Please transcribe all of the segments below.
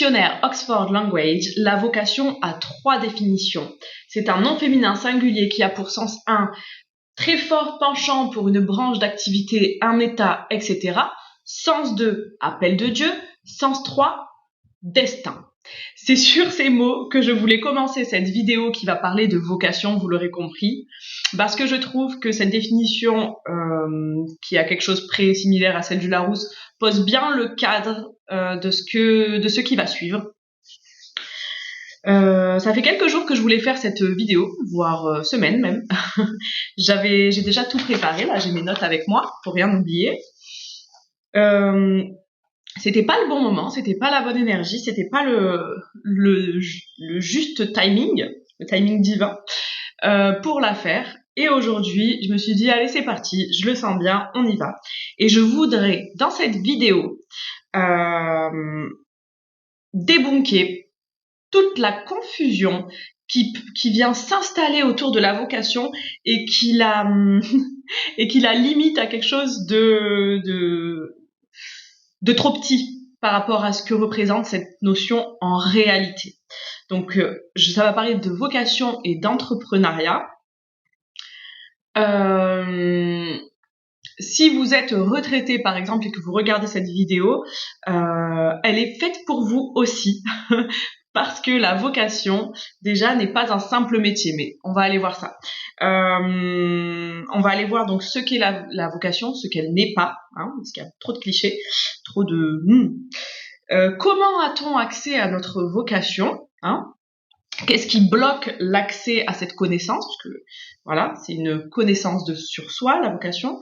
dictionnaire Oxford Language, la vocation a 3 définitions. C'est un nom féminin singulier qui a pour sens 1, très fort penchant pour une branche d'activité, un état, etc. Sens 2, appel de Dieu. Sens 3, destin. C'est sur ces mots que je voulais commencer cette vidéo qui va parler de vocation, vous l'aurez compris, parce que je trouve que cette définition, qui a quelque chose près similaire à celle du Larousse, pose bien le cadre de ce qui va suivre. Ça fait quelques jours que je voulais faire cette vidéo, voire semaine même. J'ai déjà tout préparé, là j'ai mes notes avec moi pour rien oublier. C'était pas le bon moment, c'était pas la bonne énergie, c'était pas le juste timing, le timing divin pour la faire. Et aujourd'hui, je me suis dit allez c'est parti, je le sens bien, on y va. Et je voudrais dans cette vidéo débunker toute la confusion qui vient s'installer autour de la vocation et qui la limite à quelque chose de trop petit par rapport à ce que représente cette notion en réalité. Donc, ça va parler de vocation et d'entrepreneuriat. Si vous êtes retraité, par exemple, et que vous regardez cette vidéo, elle est faite pour vous aussi. Parce que la vocation, déjà, n'est pas un simple métier, mais on va aller voir ça. On va aller voir donc ce qu'est la vocation, ce qu'elle n'est pas, parce qu'il y a trop de clichés, trop de... comment a-t-on accès à notre vocation, Qu'est-ce qui bloque l'accès à cette connaissance? Parce que, voilà, c'est une connaissance sur soi, la vocation.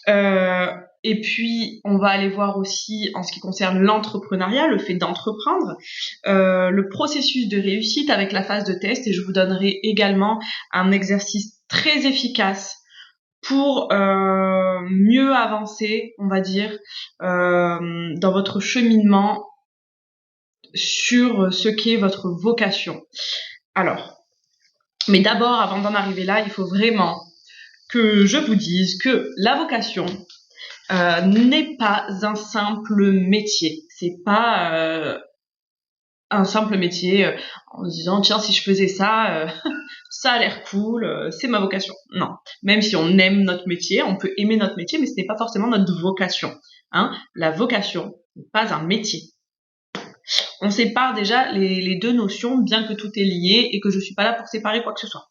Et puis, on va aller voir aussi, en ce qui concerne l'entrepreneuriat, le fait d'entreprendre, le processus de réussite avec la phase de test, et je vous donnerai également un exercice très efficace pour mieux avancer, on va dire, dans votre cheminement sur ce qu'est votre vocation. Alors, mais d'abord, avant d'en arriver là, il faut vraiment que je vous dise que la vocation n'est pas un simple métier. C'est pas un simple métier en se disant tiens si je faisais ça, ça a l'air cool, c'est ma vocation. Non, même si on aime notre métier, on peut aimer notre métier, mais ce n'est pas forcément notre vocation. La vocation n'est pas un métier. On sépare déjà les deux notions, bien que tout est lié et que je suis pas là pour séparer quoi que ce soit.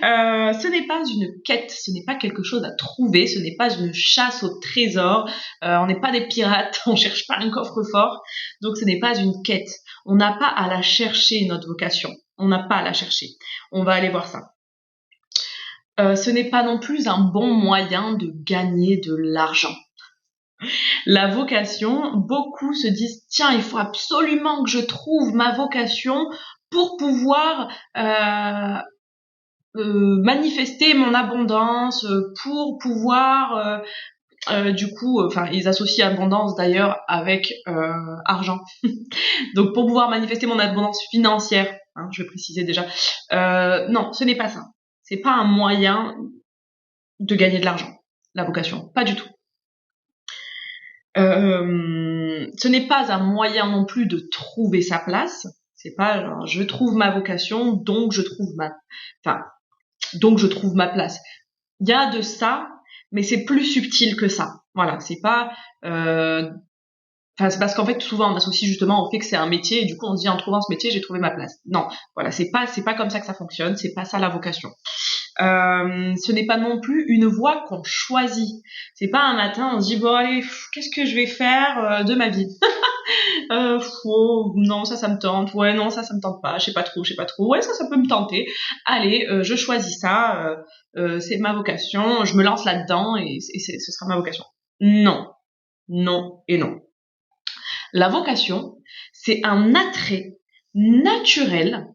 Ce n'est pas une quête, ce n'est pas quelque chose à trouver, ce n'est pas une chasse au trésor, on n'est pas des pirates, on cherche pas un coffre-fort, donc ce n'est pas une quête. On n'a pas à la chercher, notre vocation. On n'a pas à la chercher. On va aller voir ça. Ce n'est pas non plus un bon moyen de gagner de l'argent. La vocation, beaucoup se disent tiens, il faut absolument que je trouve ma vocation pour pouvoir manifester mon abondance, pour pouvoir ils associent abondance d'ailleurs avec argent. Donc pour pouvoir manifester mon abondance financière, je vais préciser déjà. Non, ce n'est pas ça. C'est pas un moyen de gagner de l'argent, la vocation, pas du tout. Ce n'est pas un moyen non plus de trouver sa place. C'est pas genre je trouve ma vocation, donc je trouve ma place. Il y a de ça, mais c'est plus subtil que ça. Voilà, c'est pas c'est parce qu'en fait souvent on associe justement au fait que c'est un métier et du coup on se dit en trouvant ce métier j'ai trouvé ma place. Non, voilà, c'est pas comme ça que ça fonctionne, c'est pas ça la vocation. Ce n'est pas non plus une voie qu'on choisit. C'est pas un matin on se dit bon allez, qu'est-ce que je vais faire de ma vie? Non ça me tente, ouais non ça me tente pas, je sais pas trop, ouais ça peut me tenter, allez je choisis ça, c'est ma vocation, je me lance là-dedans et ce sera ma vocation. Non et non. La vocation, c'est un attrait naturel.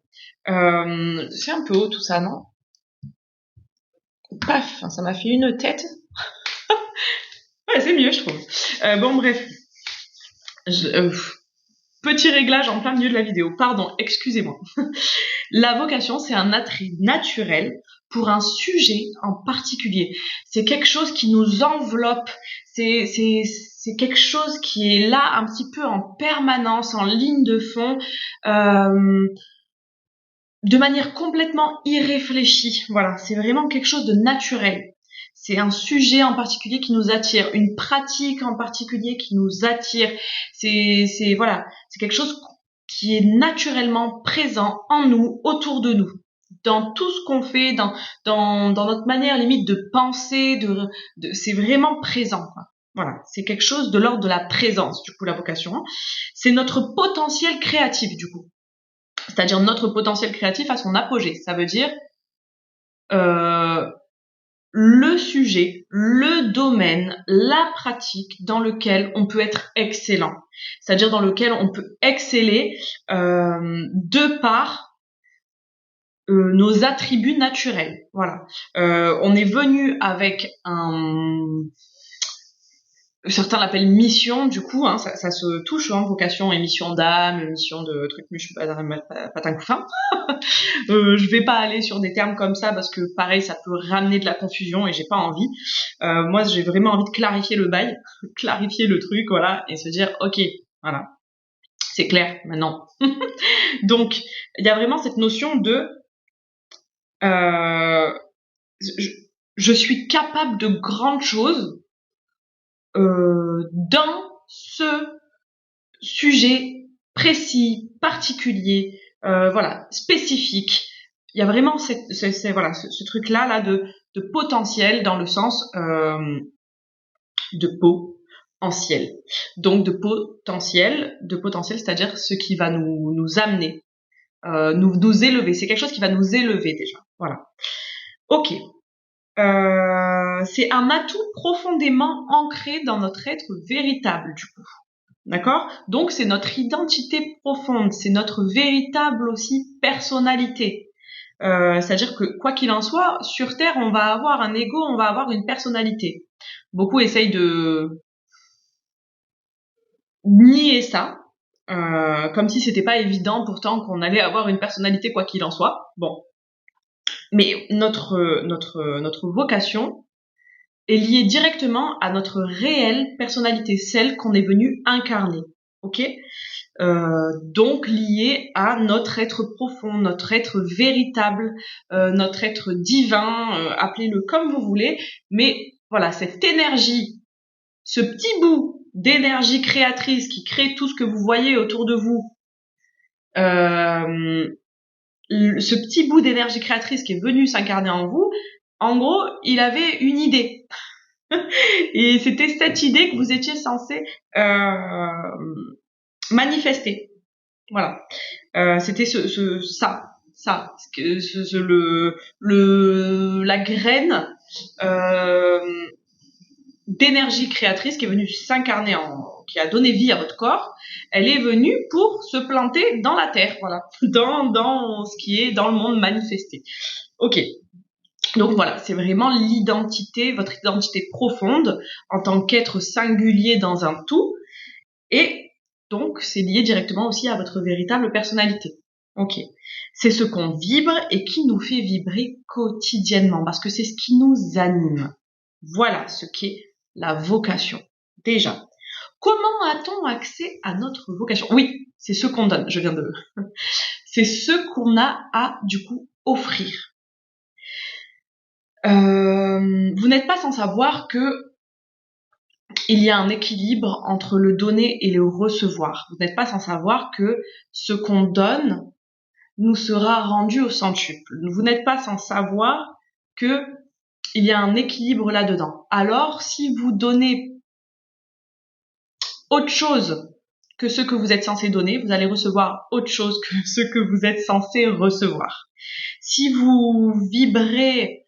C'est un peu haut tout ça, non? Paf, ça m'a fait une tête. Ouais, c'est mieux, je trouve. Bon, bref. Petit réglage en plein milieu de la vidéo. Pardon, excusez-moi. La vocation, c'est un attrait naturel pour un sujet en particulier. C'est quelque chose qui nous enveloppe. C'est c'est quelque chose qui est là un petit peu en permanence, en ligne de fond, de manière complètement irréfléchie. Voilà, c'est vraiment quelque chose de naturel. C'est un sujet en particulier qui nous attire, une pratique en particulier qui nous attire. C'est voilà, c'est quelque chose qui est naturellement présent en nous, autour de nous, dans tout ce qu'on fait, dans notre manière limite de penser, c'est vraiment présent, quoi. Voilà, c'est quelque chose de l'ordre de la présence, du coup, la vocation. C'est notre potentiel créatif, du coup. C'est-à-dire notre potentiel créatif à son apogée. Ça veut dire le sujet, le domaine, la pratique dans lequel on peut être excellent. C'est-à-dire dans lequel on peut exceller de par nos attributs naturels. Voilà. On est venu avec certains l'appellent mission, du coup, hein, ça se touche, hein, vocation et mission d'âme, mission de truc, mais je suis pas patin couffin. Je vais pas aller sur des termes comme ça parce que pareil, ça peut ramener de la confusion et j'ai pas envie. Moi, j'ai vraiment envie de clarifier le bail, clarifier le truc, voilà, et se dire, ok, voilà, c'est clair maintenant. Donc, il y a vraiment cette notion de je suis capable de grandes choses dans ce sujet précis, particulier, voilà, spécifique. Il y a vraiment voilà, ce truc-là là de potentiel dans le sens de potentiel. Donc de potentiel, c'est-à-dire ce qui va nous amener, nous élever. C'est quelque chose qui va nous élever déjà. Voilà. Ok. C'est un atout profondément ancré dans notre être véritable, du coup. D'accord ? Donc, c'est notre identité profonde, c'est notre véritable aussi personnalité. C'est-à-dire que, quoi qu'il en soit, sur Terre, on va avoir un ego, on va avoir une personnalité. Beaucoup essayent de nier ça, comme si c'était pas évident pourtant qu'on allait avoir une personnalité quoi qu'il en soit. Bon. Mais notre vocation est liée directement à notre réelle personnalité, celle qu'on est venu incarner. Ok ? Donc liée à notre être profond, notre être véritable, notre être divin, appelez-le comme vous voulez, mais voilà, cette énergie, ce petit bout d'énergie créatrice qui crée tout ce que vous voyez autour de vous, ce petit bout d'énergie créatrice qui est venu s'incarner en vous, en gros, il avait une idée. Et c'était cette idée que vous étiez censé manifester. Voilà. C'était la graine d'énergie créatrice qui est venue s'incarner qui a donné vie à votre corps. Elle est venue pour se planter dans la terre, voilà, dans ce qui est dans le monde manifesté. Ok. Donc voilà, c'est vraiment l'identité, votre identité profonde en tant qu'être singulier dans un tout. Et donc, c'est lié directement aussi à votre véritable personnalité. Ok. C'est ce qu'on vibre et qui nous fait vibrer quotidiennement, parce que c'est ce qui nous anime. Voilà ce qu'est la vocation. Déjà. Comment a-t-on accès à notre vocation ? Oui, c'est ce qu'on donne, c'est ce qu'on a à, du coup, offrir. Vous n'êtes pas sans savoir que il y a un équilibre entre le donner et le recevoir. Vous n'êtes pas sans savoir que ce qu'on donne nous sera rendu au centuple. Vous n'êtes pas sans savoir que il y a un équilibre là-dedans. Alors, si vous donnez autre chose que ce que vous êtes censé donner, vous allez recevoir autre chose que ce que vous êtes censé recevoir. Si vous vibrez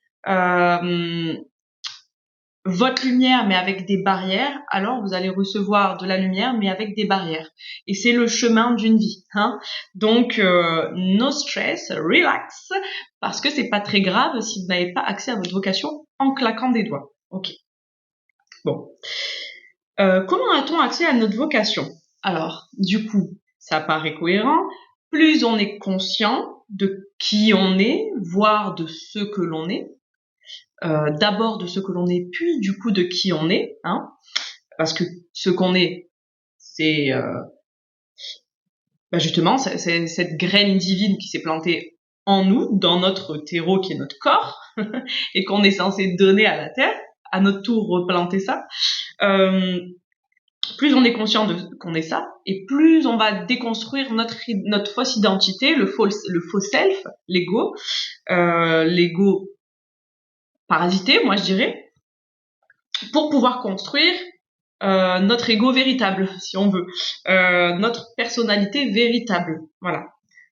votre lumière mais avec des barrières, alors vous allez recevoir de la lumière mais avec des barrières. Et c'est le chemin d'une vie, hein. Donc no stress, relax, parce que c'est pas très grave si vous n'avez pas accès à votre vocation en claquant des doigts. Ok. Bon. Comment a-t-on accès à notre vocation ? Alors, du coup, ça paraît cohérent. Plus on est conscient de qui on est, voire de ce que l'on est, d'abord de ce que l'on est, puis du coup de qui on est, hein, parce que ce qu'on est, c'est justement c'est cette graine divine qui s'est plantée en nous, dans notre terreau qui est notre corps, et qu'on est censé donner à la terre, à notre tour replanter ça. Plus on est conscient qu'on est ça, et plus on va déconstruire notre fausse identité, le faux self, l'ego, l'ego parasité, moi je dirais, pour pouvoir construire notre ego véritable, si on veut, notre personnalité véritable, voilà,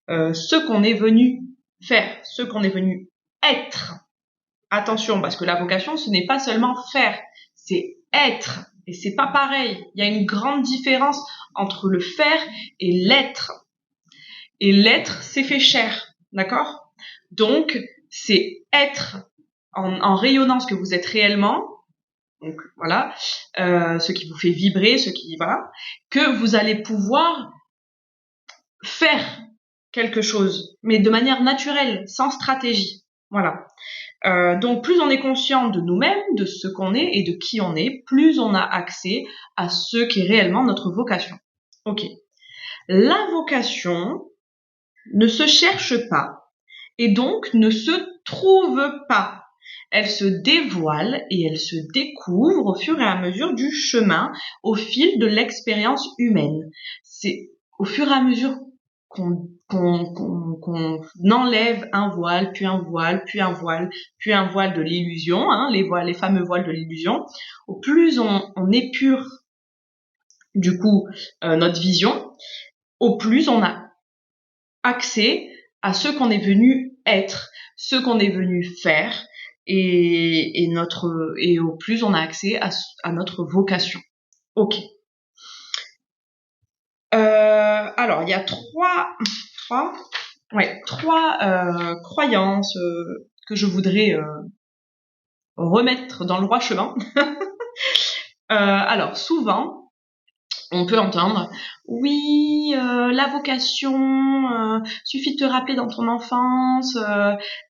ce qu'on est venu faire, ce qu'on est venu être. Attention, parce que la vocation, ce n'est pas seulement faire, c'est être. Et c'est pas pareil. Il y a une grande différence entre le faire et l'être. Et l'être, c'est fait chair. D'accord? Donc, c'est être en rayonnant ce que vous êtes réellement. Donc, voilà. Ce qui vous fait vibrer, voilà. Que vous allez pouvoir faire quelque chose, mais de manière naturelle, sans stratégie. Voilà. Donc plus on est conscient de nous-mêmes, de ce qu'on est et de qui on est, plus on a accès à ce qui est réellement notre vocation. Ok. La vocation ne se cherche pas et donc ne se trouve pas. Elle se dévoile et elle se découvre au fur et à mesure du chemin, au fil de l'expérience humaine. C'est au fur et à mesure qu'on enlève un voile, puis un voile, puis un voile, puis un voile de l'illusion, hein, les fameux voiles de l'illusion. Au plus on épure du coup notre vision, au plus on a accès à ce qu'on est venu être, ce qu'on est venu faire, et au plus on a accès à notre vocation. Ok. Alors il y a trois croyances que je voudrais remettre dans le droit chemin. Alors souvent on peut entendre oui, la vocation, suffit de te rappeler dans ton enfance,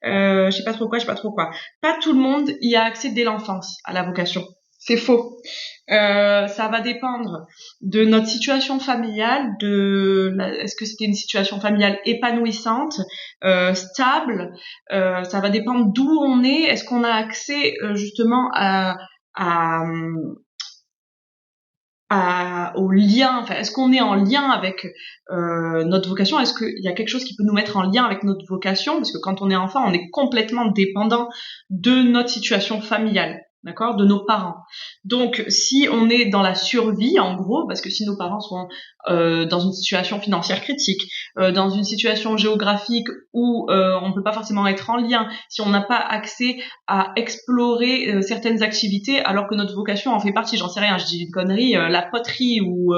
je sais pas trop quoi. Pas tout le monde y a accès dès l'enfance à la vocation. C'est faux. Ça va dépendre de notre situation familiale, est-ce que c'était une situation familiale épanouissante, stable, ça va dépendre d'où on est, est-ce qu'on a accès justement au lien, enfin, est-ce qu'on est en lien avec notre vocation, est-ce qu'il y a quelque chose qui peut nous mettre en lien avec notre vocation, parce que quand on est enfant, on est complètement dépendant de notre situation familiale, d'accord, de nos parents. Donc, si on est dans la survie, en gros, parce que si nos parents sont dans une situation financière critique, dans une situation géographique où on peut pas forcément être en lien, si on n'a pas accès à explorer certaines activités, alors que notre vocation en fait partie, j'en sais rien, je dis une connerie, la poterie ou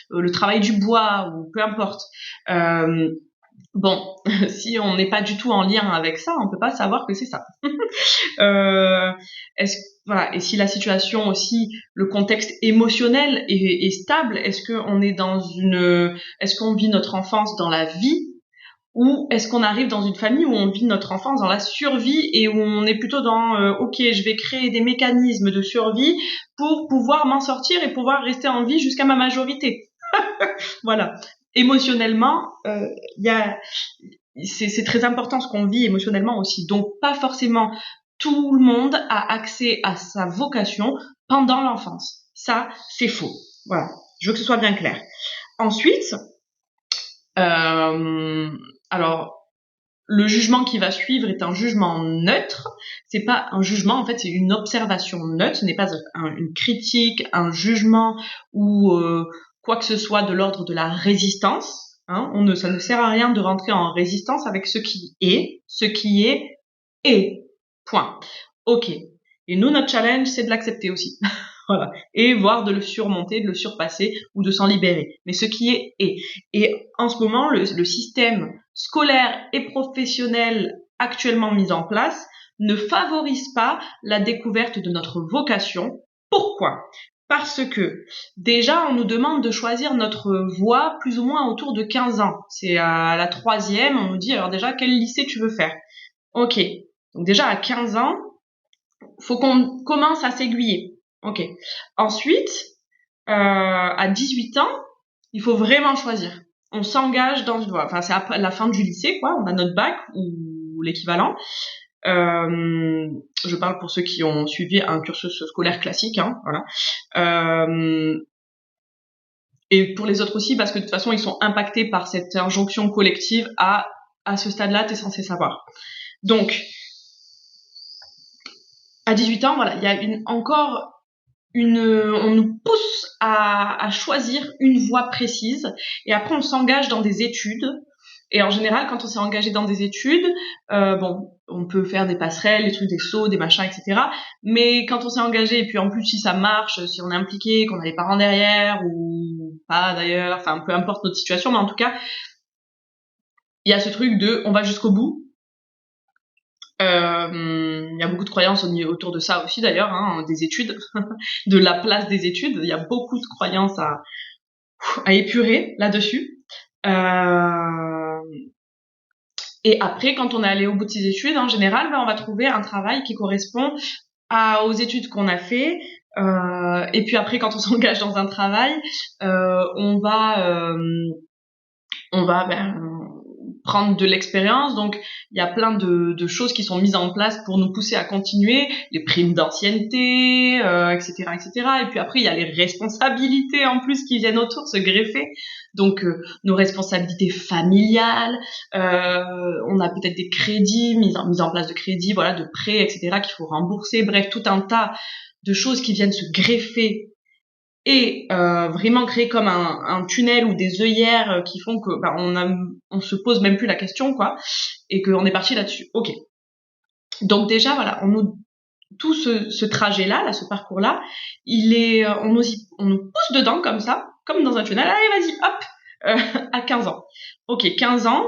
le travail du bois ou peu importe. Bon, si on n'est pas du tout en lien avec ça, on peut pas savoir que c'est ça. Voilà. Et si la situation aussi, le contexte émotionnel est stable, est-ce qu'on vit notre enfance dans la vie, ou est-ce qu'on arrive dans une famille où on vit notre enfance dans la survie et où on est plutôt dans ok, je vais créer des mécanismes de survie pour pouvoir m'en sortir et pouvoir rester en vie jusqu'à ma majorité. Voilà. Émotionnellement, c'est très important ce qu'on vit émotionnellement aussi. Donc pas forcément tout le monde a accès à sa vocation pendant l'enfance. Ça, c'est faux. Voilà. Je veux que ce soit bien clair. Ensuite, alors, le jugement qui va suivre est un jugement neutre. C'est pas un jugement, en fait, c'est une observation neutre. Ce n'est pas une critique, un jugement ou quoi que ce soit de l'ordre de la résistance. Hein. Ça ne sert à rien de rentrer en résistance avec ce qui est. Ce qui est. Point. Ok. Et nous, notre challenge, c'est de l'accepter aussi. Voilà. Et voire de le surmonter, de le surpasser ou de s'en libérer. Mais ce qui est. Et en ce moment, le système scolaire et professionnel actuellement mis en place ne favorise pas la découverte de notre vocation. Pourquoi ? Parce que déjà, on nous demande de choisir notre voie plus ou moins autour de 15 ans. C'est à la 3e, on nous dit alors déjà quel lycée tu veux faire. Ok. Donc déjà à 15 ans, faut qu'on commence à s'aiguiller. Ok. Ensuite, à 18 ans, il faut vraiment choisir. On s'engage dans une voie. Enfin, c'est après la fin du lycée, quoi. On a notre bac ou l'équivalent. Je parle pour ceux qui ont suivi un cursus scolaire classique, hein, voilà. Et pour les autres aussi, parce que de toute façon, ils sont impactés par cette injonction collective à ce stade-là, t'es censé savoir. Donc, à 18 ans, voilà, il y a on nous pousse à choisir une voie précise, et après on s'engage dans des études. Et en général, quand on s'est engagé dans des études, bon, on peut faire des passerelles, des trucs, des sauts, des machins, etc. Mais quand on s'est engagé, et puis en plus si ça marche, si on est impliqué, qu'on a les parents derrière ou pas d'ailleurs, enfin peu importe notre situation, mais en tout cas, il y a ce truc de on va jusqu'au bout. Il y a beaucoup de croyances autour de ça aussi d'ailleurs, hein, des études, de la place des études. Il y a beaucoup de croyances à épurer là-dessus. Et après, quand on est allé au bout de ses études, en général, on va trouver un travail qui correspond aux études qu'on a fait. Et puis après, quand on s'engage dans un travail, on va prendre de l'expérience. Donc, il y a plein de choses qui sont mises en place pour nous pousser à continuer, les primes d'ancienneté, etc., etc. Et puis après, il y a les responsabilités en plus qui viennent autour se greffer. Donc, nos responsabilités familiales, on a peut-être des crédits, mise en place de crédits, voilà, de prêts, etc., qu'il faut rembourser. Bref, tout un tas de choses qui viennent se greffer et vraiment créer comme un tunnel ou des œillères qui font que on se pose même plus la question, quoi, et qu'on est parti là-dessus. Ok. Donc déjà voilà, tout ce trajet-là, ce parcours-là, on nous pousse dedans comme ça, comme dans un tunnel. Allez, vas-y, hop, à 15 ans. Ok, 15 ans.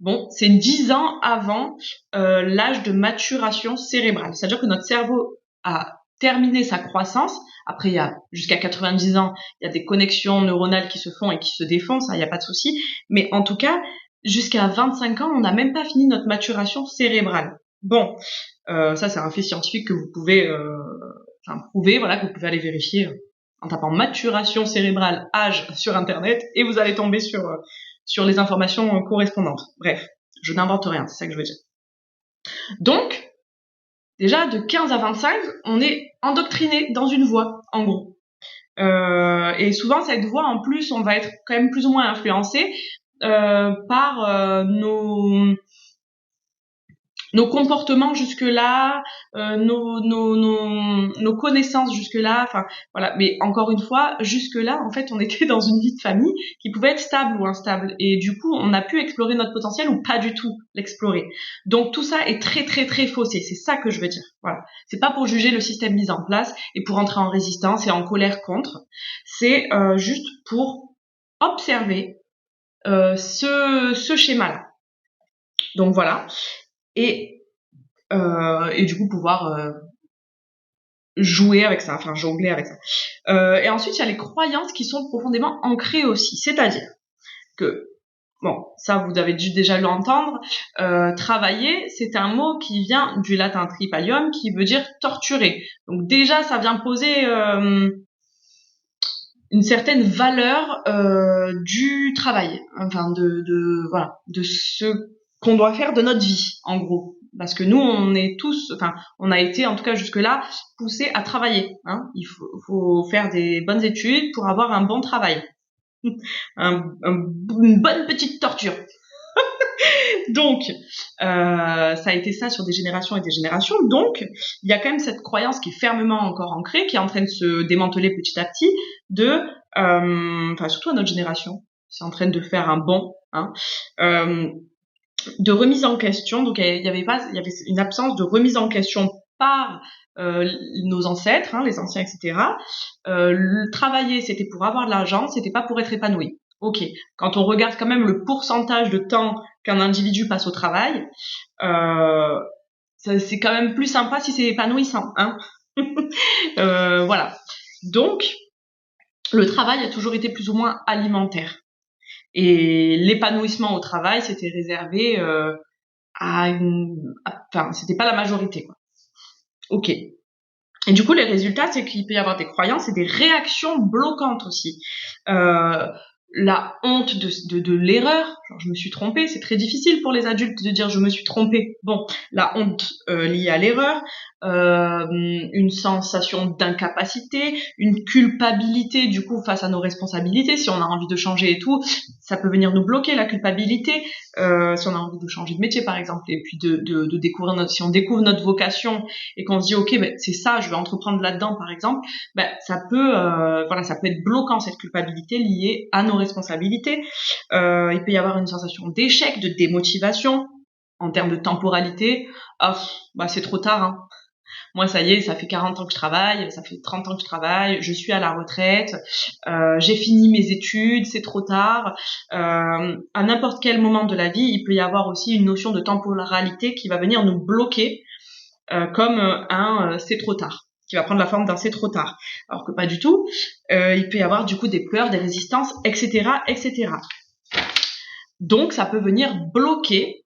Bon, c'est 10 ans avant l'âge de maturation cérébrale. C'est-à-dire que notre cerveau a terminé sa croissance. Après, il y a jusqu'à 90 ans, il y a des connexions neuronales qui se font et qui se défont, ça, il n'y a pas de souci. Mais en tout cas, jusqu'à 25 ans, on n'a même pas fini notre maturation cérébrale. Bon, ça, c'est un fait scientifique que vous pouvez prouver, voilà, que vous pouvez aller vérifier en tapant maturation cérébrale âge sur Internet, et vous allez tomber sur les informations correspondantes. Bref, je n'invente rien, c'est ça que je veux dire. Donc, déjà, de 15 à 25, on est endoctriné dans une voie, en gros. Et souvent, cette voie, en plus, on va être quand même plus ou moins influencé par nos comportements jusque-là, nos connaissances jusque-là, enfin voilà. Mais encore une fois, jusque-là, en fait, on était dans une vie de famille qui pouvait être stable ou instable, et du coup, on a pu explorer notre potentiel ou pas du tout l'explorer. Donc tout ça est très très très faussé. C'est ça que je veux dire. Voilà. C'est pas pour juger le système mis en place et pour entrer en résistance et en colère contre. C'est juste pour observer ce schéma-là. Donc voilà. Et du coup pouvoir jouer avec ça, enfin jongler avec ça. Et ensuite, il y a les croyances qui sont profondément ancrées aussi. C'est-à-dire que, bon, ça vous avez dû déjà l'entendre, travailler, c'est un mot qui vient du latin tripalium, qui veut dire torturer. Donc déjà, ça vient poser une certaine valeur du travail, enfin voilà, de ce qu'on doit faire de notre vie, en gros. Parce que nous, on a été, en tout cas jusque-là, poussés à travailler. Hein. Il faut faire des bonnes études pour avoir un bon travail. Une bonne petite torture. Donc, ça a été ça sur des générations et des générations. Donc, il y a quand même cette croyance qui est fermement encore ancrée, qui est en train de se démanteler petit à petit, surtout à notre génération, c'est en train de faire un bond, hein, de remise en question. Donc, il y avait une absence de remise en question par nos ancêtres, hein, les anciens, etc. Travailler, c'était pour avoir de l'argent, c'était pas pour être épanoui. Ok, quand on regarde quand même le pourcentage de temps qu'un individu passe au travail, c'est quand même plus sympa si c'est épanouissant, hein. Voilà. Donc, le travail a toujours été plus ou moins alimentaire. Et l'épanouissement au travail, c'était réservé c'était pas la majorité, quoi. Ok. Et du coup, les résultats, c'est qu'il peut y avoir des croyances et des réactions bloquantes aussi. La honte de l'erreur, genre je me suis trompée, c'est très difficile pour les adultes de dire je me suis trompée. Bon, la honte liée à l'erreur, une sensation d'incapacité, une culpabilité du coup face à nos responsabilités, si on a envie de changer et tout, ça peut venir nous bloquer la culpabilité, si on a envie de changer de métier par exemple, et puis de découvrir si on découvre notre vocation et qu'on se dit ok ben c'est ça, je vais entreprendre là-dedans par exemple, ben ça peut ça peut être bloquant cette culpabilité liée à nos responsabilités. Il peut y avoir une sensation d'échec, de démotivation en termes de temporalité. Ah, bah c'est trop tard, hein. Moi, ça y est, ça fait 40 ans que je travaille, ça fait 30 ans que je travaille, je suis à la retraite, j'ai fini mes études, c'est trop tard. À n'importe quel moment de la vie, il peut y avoir aussi une notion de temporalité qui va venir nous bloquer, comme c'est trop tard, qui va prendre la forme d'un c'est trop tard. Alors que pas du tout. Il peut y avoir du coup des peurs, des résistances, etc., etc. Donc, ça peut venir bloquer,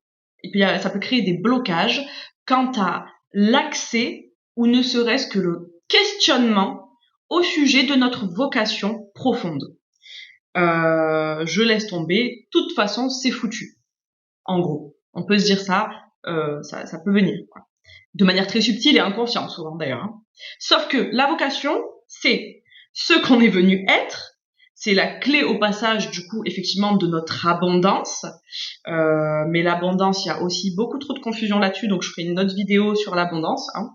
ça peut créer des blocages quant à l'accès ou ne serait-ce que le questionnement au sujet de notre vocation profonde. Je laisse tomber, de toute façon, c'est foutu. En gros, on peut se dire ça, ça peut venir, quoi. De manière très subtile et inconsciente, souvent d'ailleurs. Hein. Sauf que la vocation, c'est ce qu'on est venu être, c'est la clé au passage, du coup, effectivement, de notre abondance. Mais l'abondance, il y a aussi beaucoup trop de confusion là-dessus, donc je ferai une autre vidéo sur l'abondance. Hein.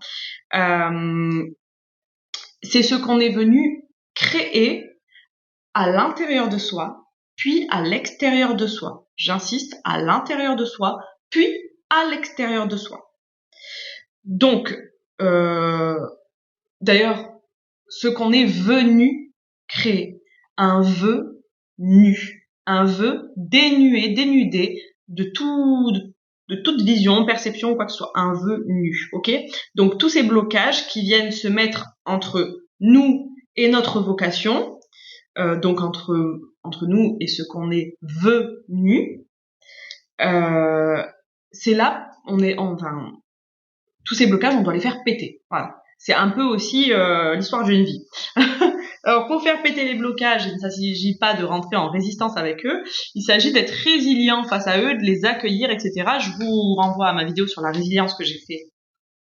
C'est ce qu'on est venu créer à l'intérieur de soi, puis à l'extérieur de soi. J'insiste, à l'intérieur de soi, puis à l'extérieur de soi. Donc, d'ailleurs, ce qu'on est venu créer, un vœu nu, un vœu dénudé de toute vision, perception ou quoi que ce soit, un vœu nu, ok? Donc tous ces blocages qui viennent se mettre entre nous et notre vocation, donc entre nous et ce qu'on est venu, c'est là, tous ces blocages, on doit les faire péter. Voilà. C'est un peu aussi l'histoire d'une vie. Alors, pour faire péter les blocages, il ne s'agit pas de rentrer en résistance avec eux. Il s'agit d'être résilient face à eux, de les accueillir, etc. Je vous renvoie à ma vidéo sur la résilience que j'ai fait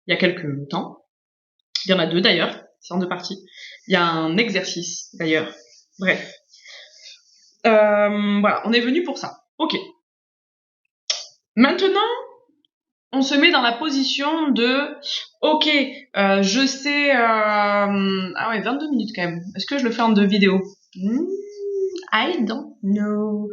il y a quelques temps. Il y en a 2 d'ailleurs, c'est en 2 parties. Il y a un exercice d'ailleurs. Bref. Voilà, on est venu pour ça. Ok. Maintenant, on se met dans la position de ok, je sais ah ouais, 22 minutes quand même. Est-ce que je le fais en 2 vidéos? I don't know.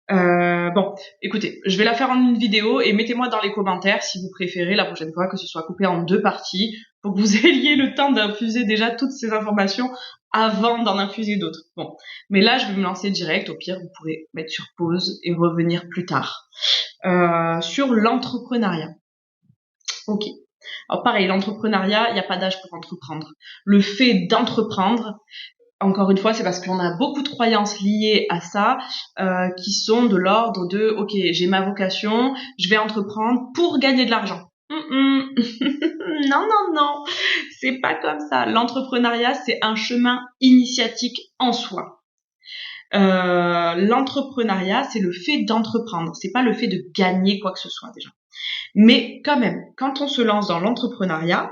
Bon, écoutez, je vais la faire en une vidéo et mettez-moi dans les commentaires si vous préférez la prochaine fois que ce soit coupé en 2 parties pour que vous ayez le temps d'infuser déjà toutes ces informations avant d'en infuser d'autres. Bon, mais là je vais me lancer direct, au pire vous pourrez mettre sur pause et revenir plus tard. Sur l'entrepreneuriat. Ok. Alors pareil, l'entrepreneuriat, il n'y a pas d'âge pour entreprendre. Le fait d'entreprendre, encore une fois, c'est parce qu'on a beaucoup de croyances liées à ça, qui sont de l'ordre de ok, j'ai ma vocation, je vais entreprendre pour gagner de l'argent. Non, c'est pas comme ça. L'entrepreneuriat, c'est un chemin initiatique en soi. L'entrepreneuriat, c'est le fait d'entreprendre, c'est pas le fait de gagner quoi que ce soit déjà. Mais quand même, quand on se lance dans l'entrepreneuriat,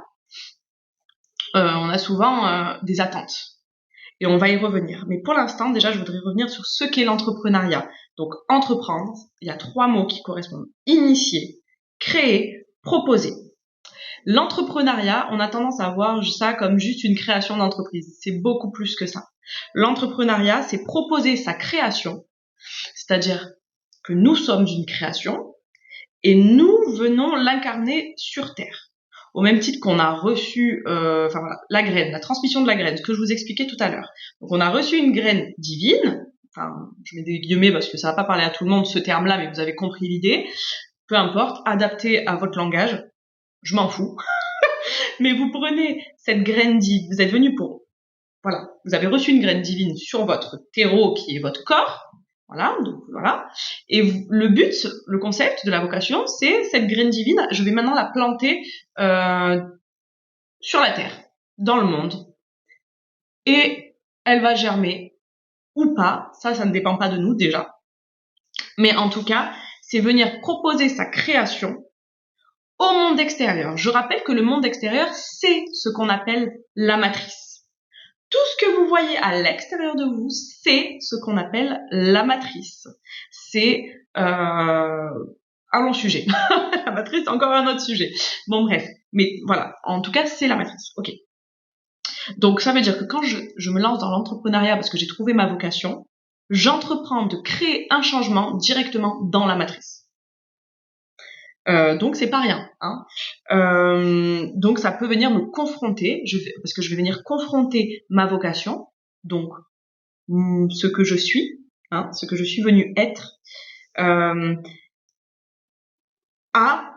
on a souvent des attentes. Et on va y revenir. Mais pour l'instant, déjà, je voudrais revenir sur ce qu'est l'entrepreneuriat. Donc, entreprendre, il y a 3 mots qui correspondent. Initier, créer, proposer. L'entrepreneuriat, on a tendance à voir ça comme juste une création d'entreprise. C'est beaucoup plus que ça. L'entrepreneuriat, c'est proposer sa création, c'est-à-dire que nous sommes une création et nous venons l'incarner sur Terre. Au même titre qu'on a reçu la graine, la transmission de la graine, ce que je vous expliquais tout à l'heure. Donc on a reçu une graine divine, je mets des guillemets parce que ça va pas parler à tout le monde ce terme-là, mais vous avez compris l'idée. Peu importe, adapté à votre langage, je m'en fous. Mais vous prenez cette graine divine, vous êtes venu pour... Voilà, vous avez reçu une graine divine sur votre terreau qui est votre corps. Voilà, donc voilà. Et le but, le concept de la vocation, c'est cette graine divine, je vais maintenant la planter sur la terre. dans le monde et elle va germer ou pas, ça ne dépend pas de nous déjà. Mais en tout cas, c'est venir proposer sa création au monde extérieur. Je rappelle que le monde extérieur, c'est ce qu'on appelle la matrice. Tout ce que vous voyez à l'extérieur de vous, c'est ce qu'on appelle la matrice. C'est un long sujet. La matrice, encore un autre sujet. Bon, bref. Mais voilà. En tout cas, c'est la matrice. Ok. Donc, ça veut dire que quand je me lance dans l'entrepreneuriat parce que j'ai trouvé ma vocation, j'entreprends de créer un changement directement dans la matrice. Donc c'est pas rien, hein. Donc ça peut venir me confronter, parce que je vais venir confronter ma vocation, donc ce que je suis, hein, ce que je suis venue être, à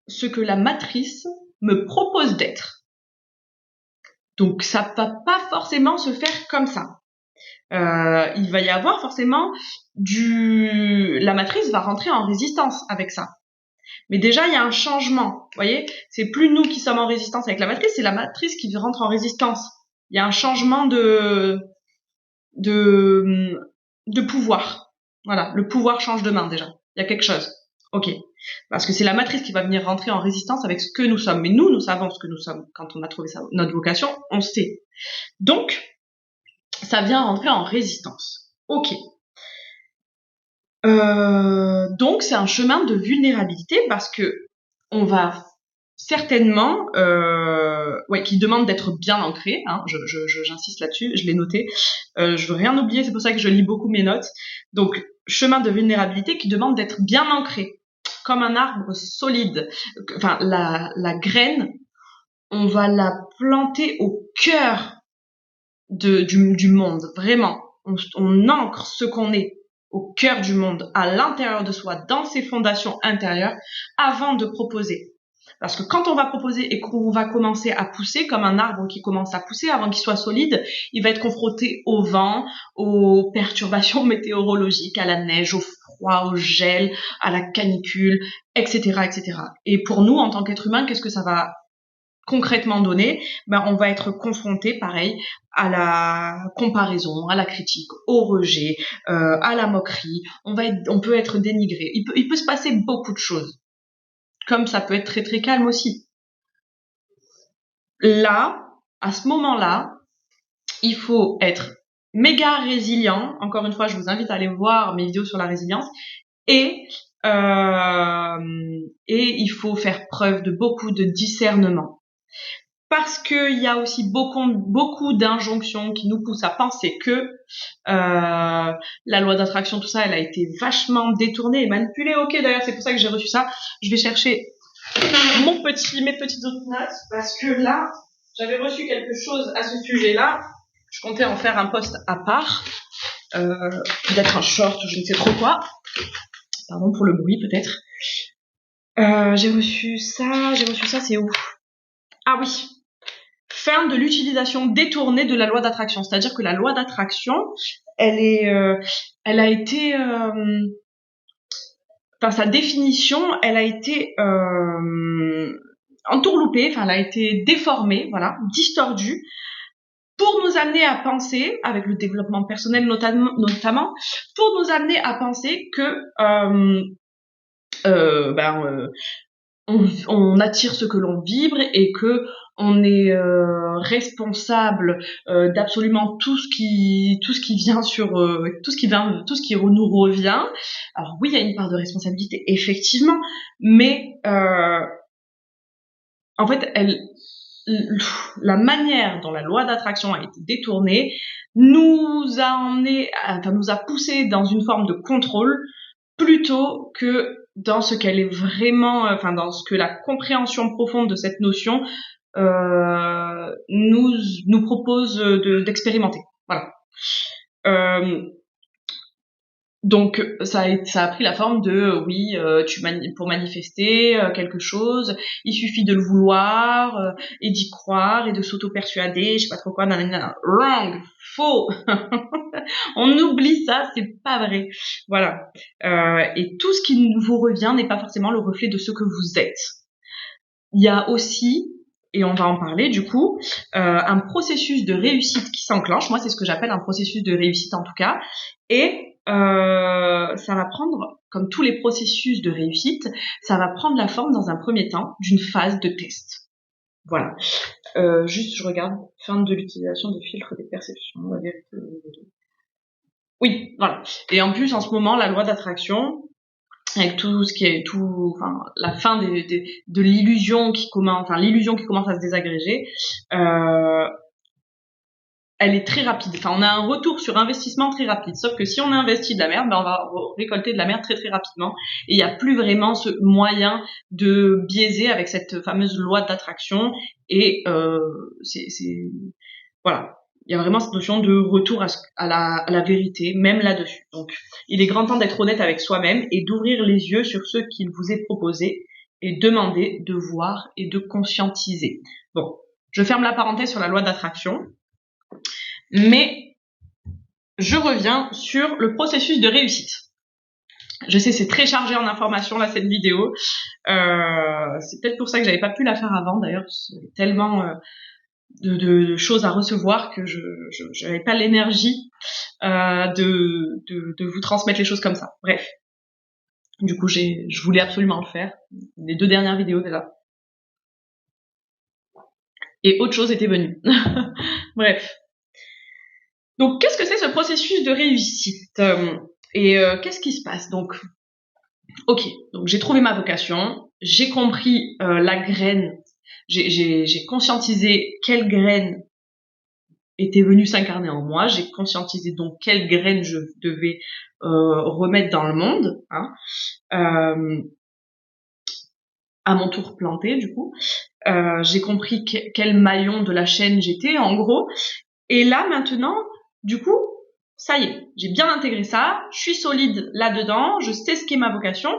ce que la matrice me propose d'être. Donc ça va pas forcément se faire comme ça. Il va y avoir forcément la matrice va rentrer en résistance avec ça. Mais déjà, il y a un changement. Vous voyez, c'est plus nous qui sommes en résistance avec la matrice, c'est la matrice qui rentre en résistance. Il y a un changement de pouvoir. Voilà, le pouvoir change de main déjà. Il y a quelque chose. Ok. Parce que c'est la matrice qui va venir rentrer en résistance avec ce que nous sommes. Mais nous savons ce que nous sommes. Quand on a trouvé notre vocation, on sait. Donc, ça vient rentrer en résistance. Ok. Donc c'est un chemin de vulnérabilité parce que on va certainement, qui demande d'être bien ancré. Hein, j'insiste là-dessus, je l'ai noté. Je veux rien oublier, c'est pour ça que je lis beaucoup mes notes. Donc chemin de vulnérabilité qui demande d'être bien ancré, comme un arbre solide. Enfin la graine, on va la planter au cœur du monde, vraiment. On ancre ce qu'on est au cœur du monde, à l'intérieur de soi, dans ses fondations intérieures, avant de proposer. Parce que quand on va proposer et qu'on va commencer à pousser, comme un arbre qui commence à pousser, avant qu'il soit solide, il va être confronté au vent, aux perturbations météorologiques, à la neige, au froid, au gel, à la canicule, etc., etc. Et pour nous, en tant qu'être humain, qu'est-ce que ça va concrètement donné, on va être confronté, pareil, à la comparaison, à la critique, au rejet, à la moquerie. On peut être dénigré. Il peut se passer beaucoup de choses. Comme ça peut être très très calme aussi. Là, à ce moment-là, il faut être méga résilient. Encore une fois, je vous invite à aller voir mes vidéos sur la résilience. Et il faut faire preuve de beaucoup de discernement. Parce qu'il y a aussi beaucoup d'injonctions qui nous poussent à penser que la loi d'attraction, tout ça, elle a été vachement détournée et manipulée. Ok, d'ailleurs, c'est pour ça que j'ai reçu ça. Je vais chercher mes petites notes, parce que là, j'avais reçu quelque chose à ce sujet-là. Je comptais en faire un post à part, peut-être un short ou je ne sais trop quoi. Pardon pour le bruit, peut-être. J'ai reçu ça, c'est où? Ah oui. Fin de l'utilisation détournée de la loi d'attraction. C'est-à-dire que la loi d'attraction, elle a été, sa définition, elle a été entourloupée, elle a été déformée, voilà, distordue, pour nous amener à penser, avec le développement personnel notamment, pour nous amener à penser que on attire ce que l'on vibre et que on est responsable d'absolument tout ce qui vient sur tout ce qui nous revient. Alors oui, il y a une part de responsabilité effectivement, mais en fait la manière dont la loi d'attraction a été détournée nous a poussé dans une forme de contrôle plutôt que dans ce qu'elle est vraiment, dans ce que la compréhension profonde de cette notion nous propose d'expérimenter. Voilà. Donc ça a pris la forme de pour manifester quelque chose, il suffit de le vouloir et d'y croire et de s'auto-persuader, je sais pas trop quoi, nanana. Wrong, faux. On oublie ça, c'est pas vrai. Voilà. Et tout ce qui vous revient n'est pas forcément le reflet de ce que vous êtes. Il y a aussi, et on va en parler du coup, un processus de réussite qui s'enclenche. Moi, c'est ce que j'appelle un processus de réussite en tout cas. Et ça va prendre, comme tous les processus de réussite, ça va prendre la forme dans un premier temps d'une phase de test. Voilà. Juste, je regarde, fin de l'utilisation de filtres des perceptions, la vérité. Oui, voilà. Et en plus, en ce moment, la loi d'attraction, avec tout ce qui est la fin de l'illusion qui commence, l'illusion qui commence à se désagréger, elle est très rapide. Enfin, on a un retour sur investissement très rapide. Sauf que si on a investi de la merde, on va récolter de la merde très très rapidement. Et il n'y a plus vraiment ce moyen de biaiser avec cette fameuse loi d'attraction. Et voilà. Il y a vraiment cette notion de retour à la vérité, même là-dessus. Donc, il est grand temps d'être honnête avec soi-même et d'ouvrir les yeux sur ce qu'il vous est proposé et demander de voir et de conscientiser. Bon, je ferme la parenthèse sur la loi d'attraction, mais je reviens sur le processus de réussite. Je sais, c'est très chargé en informations, là, cette vidéo. C'est peut-être pour ça que j'avais pas pu la faire avant, d'ailleurs. C'est tellement de choses à recevoir que je n'avais pas l'énergie de vous transmettre les choses comme ça. Bref. Du coup, je voulais absolument le faire. Les 2 dernières vidéos, déjà. Et autre chose était venue. Bref. Donc, qu'est-ce que c'est ce processus de réussite et qu'est-ce qui se passe? Donc, ok, donc j'ai trouvé ma vocation, j'ai compris la graine, j'ai conscientisé quelle graine était venue s'incarner en moi, j'ai conscientisé donc quelle graine je devais remettre dans le monde, à mon tour planter du coup. J'ai compris quel maillon de la chaîne j'étais en gros, et là maintenant, du coup, ça y est, j'ai bien intégré ça, je suis solide là-dedans, je sais ce qu'est ma vocation,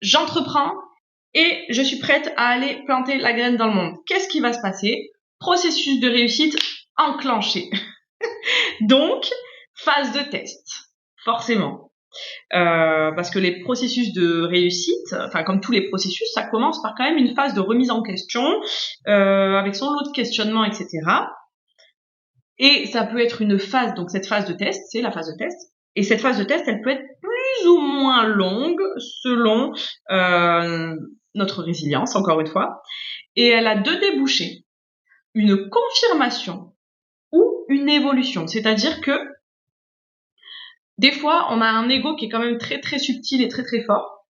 j'entreprends et je suis prête à aller planter la graine dans le monde. Qu'est-ce qui va se passer? Processus de réussite enclenché. Donc, phase de test, forcément. Parce que les processus de réussite, enfin comme tous les processus, ça commence par quand même une phase de remise en question, avec son lot de questionnements, etc. Et ça peut être une phase, donc cette phase de test, c'est la phase de test. Et cette phase de test, elle peut être plus ou moins longue selon notre résilience, encore une fois. Et elle a 2 débouchés. Une confirmation ou une évolution. C'est-à-dire que des fois, on a un ego qui est quand même très très subtil et très très fort.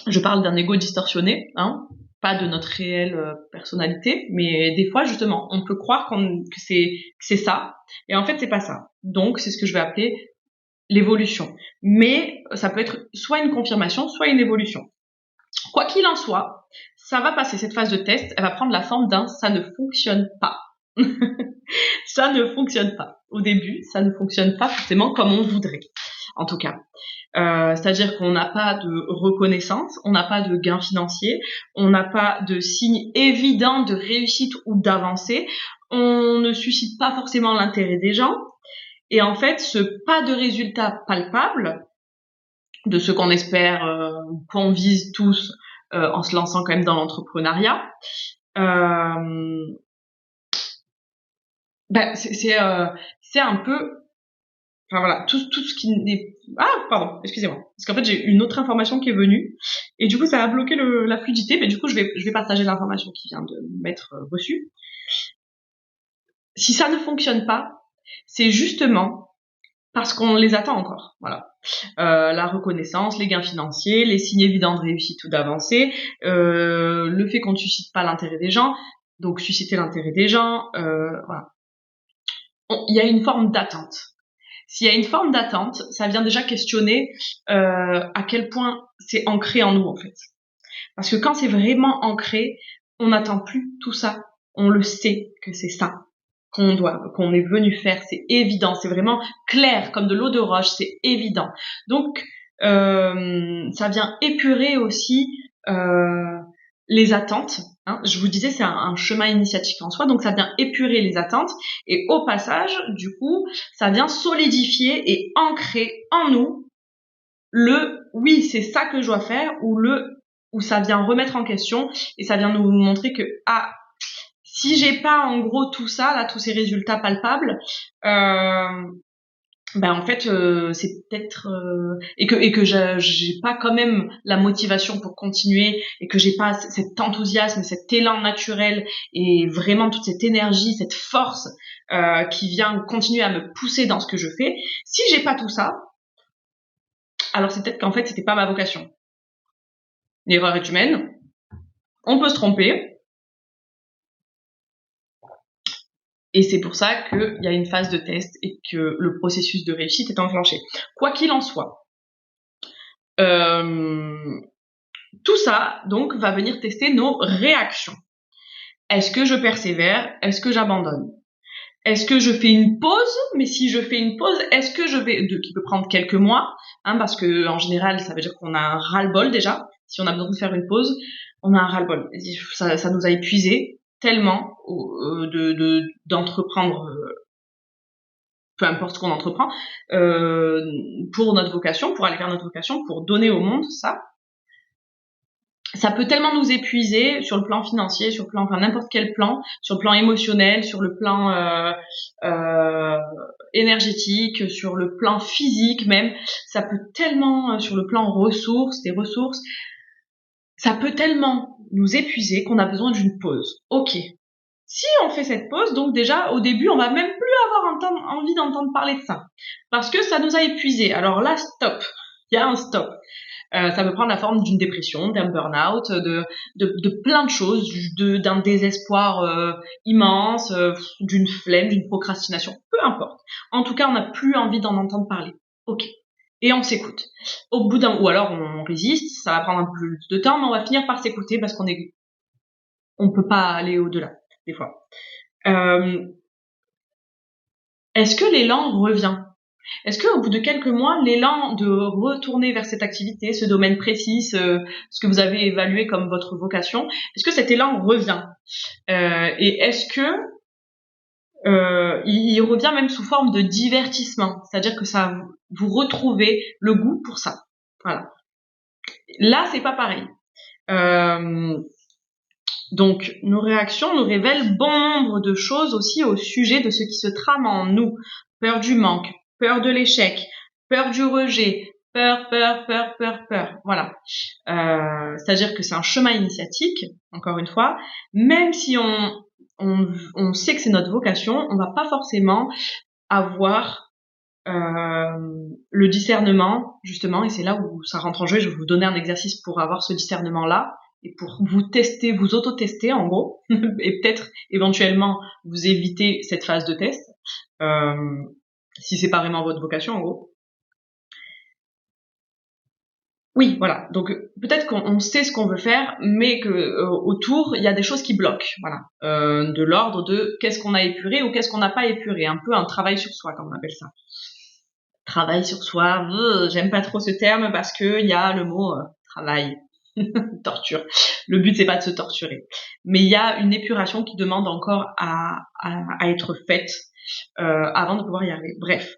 Je parle d'un ego distorsionné, pas de notre réelle personnalité, mais des fois justement, on peut croire que c'est ça, et en fait c'est pas ça. Donc c'est ce que je vais appeler l'évolution. Mais ça peut être soit une confirmation, soit une évolution. Quoi qu'il en soit, ça va passer cette phase de test, elle va prendre la forme d'un ça ne fonctionne pas. Ça ne fonctionne pas. Au début, ça ne fonctionne pas forcément comme on voudrait, en tout cas. C'est-à-dire qu'on n'a pas de reconnaissance, on n'a pas de gain financier, on n'a pas de signe évident de réussite ou d'avancée, on ne suscite pas forcément l'intérêt des gens, et en fait, ce pas de résultat palpable, de ce qu'on espère, qu'on vise tous en se lançant quand même dans l'entrepreneuriat, c'est un peu, enfin voilà, tout ce qui n'est... Ah, pardon, excusez-moi. Parce qu'en fait, j'ai une autre information qui est venue, et du coup, ça a bloqué la fluidité, mais du coup, je vais partager l'information qui vient de m'être reçue. Si ça ne fonctionne pas, c'est justement parce qu'on les attend encore, voilà. La reconnaissance, les gains financiers, les signes évidents de réussite ou d'avancée, le fait qu'on ne suscite pas l'intérêt des gens, donc susciter l'intérêt des gens, voilà. Il y a une forme d'attente. S'il y a une forme d'attente, ça vient déjà questionner à quel point c'est ancré en nous en fait. Parce que quand c'est vraiment ancré, on n'attend plus tout ça. On le sait que c'est ça qu'on est venu faire, c'est évident, c'est vraiment clair comme de l'eau de roche, c'est évident. Donc ça vient épurer aussi les attentes. Je vous disais, c'est un chemin initiatique en soi, donc ça vient épurer les attentes, et au passage, du coup, ça vient solidifier et ancrer en nous le « oui, c'est ça que je dois faire » ou le où ça vient remettre en question et ça vient nous montrer que si j'ai pas en gros tout ça, là, tous ces résultats palpables, en fait c'est peut-être et que j'ai pas quand même la motivation pour continuer et que j'ai pas cet enthousiasme, cet élan naturel et vraiment toute cette énergie, cette force qui vient continuer à me pousser dans ce que je fais. Si j'ai pas tout ça, alors c'est peut-être qu'en fait c'était pas ma vocation. L'erreur est humaine, on peut se tromper. Et c'est pour ça qu'il y a une phase de test et que le processus de réussite est enclenché. Quoi qu'il en soit, tout ça, donc, va venir tester nos réactions. Est-ce que je persévère? Est-ce que j'abandonne? Est-ce que je fais une pause? Mais si je fais une pause, est-ce que qui peut prendre quelques mois, parce que en général, ça veut dire qu'on a un ras-le-bol déjà. Si on a besoin de faire une pause, on a un ras-le-bol. Ça nous a épuisés tellement d'entreprendre, peu importe ce qu'on entreprend, pour notre vocation, pour aller vers notre vocation, pour donner au monde ça peut tellement nous épuiser sur le plan financier, sur le plan, n'importe quel plan, sur le plan émotionnel, sur le plan énergétique, sur le plan physique même. Ça peut tellement, sur le plan des ressources, ça peut tellement nous épuiser qu'on a besoin d'une pause. Ok. Si on fait cette pause, donc déjà au début, on va même plus avoir envie d'entendre parler de ça, parce que ça nous a épuisés. Alors là, stop. Il y a un stop. Ça peut prendre la forme d'une dépression, d'un burn-out, de plein de choses, d'un désespoir immense, d'une flemme, d'une procrastination, peu importe. En tout cas, on n'a plus envie d'en entendre parler. Ok. Et on s'écoute. Ou alors on résiste, ça va prendre un peu plus de temps, mais on va finir par s'écouter parce on peut pas aller au-delà, des fois. Est-ce que l'élan revient? Est-ce qu'au bout de quelques mois, l'élan de retourner vers cette activité, ce domaine précis, ce que vous avez évalué comme votre vocation, est-ce que cet élan revient? Et est-ce que il revient même sous forme de divertissement, c'est-à-dire que ça vous retrouvez le goût pour ça. Voilà. Là, c'est pas pareil. Donc, nos réactions nous révèlent bon nombre de choses aussi au sujet de ce qui se trame en nous. Peur du manque, peur de l'échec, peur du rejet, peur. Voilà. C'est-à-dire que c'est un chemin initiatique, encore une fois. Même si on sait que c'est notre vocation, on va pas forcément avoir le discernement, justement, et c'est là où ça rentre en jeu. Je vais vous donner un exercice pour avoir ce discernement-là et pour vous tester, vous auto-tester en gros, et peut-être éventuellement vous éviter cette phase de test, si c'est pas vraiment votre vocation en gros. Oui, voilà. Donc peut-être qu'on sait ce qu'on veut faire, mais que autour il y a des choses qui bloquent. Voilà, de l'ordre de qu'est-ce qu'on a épuré ou qu'est-ce qu'on n'a pas épuré. Un peu un travail sur soi, comme on appelle ça. Travail sur soi. J'aime pas trop ce terme parce que il y a le mot travail, torture. Le but c'est pas de se torturer, mais il y a une épuration qui demande encore à être faite avant de pouvoir y arriver. Bref.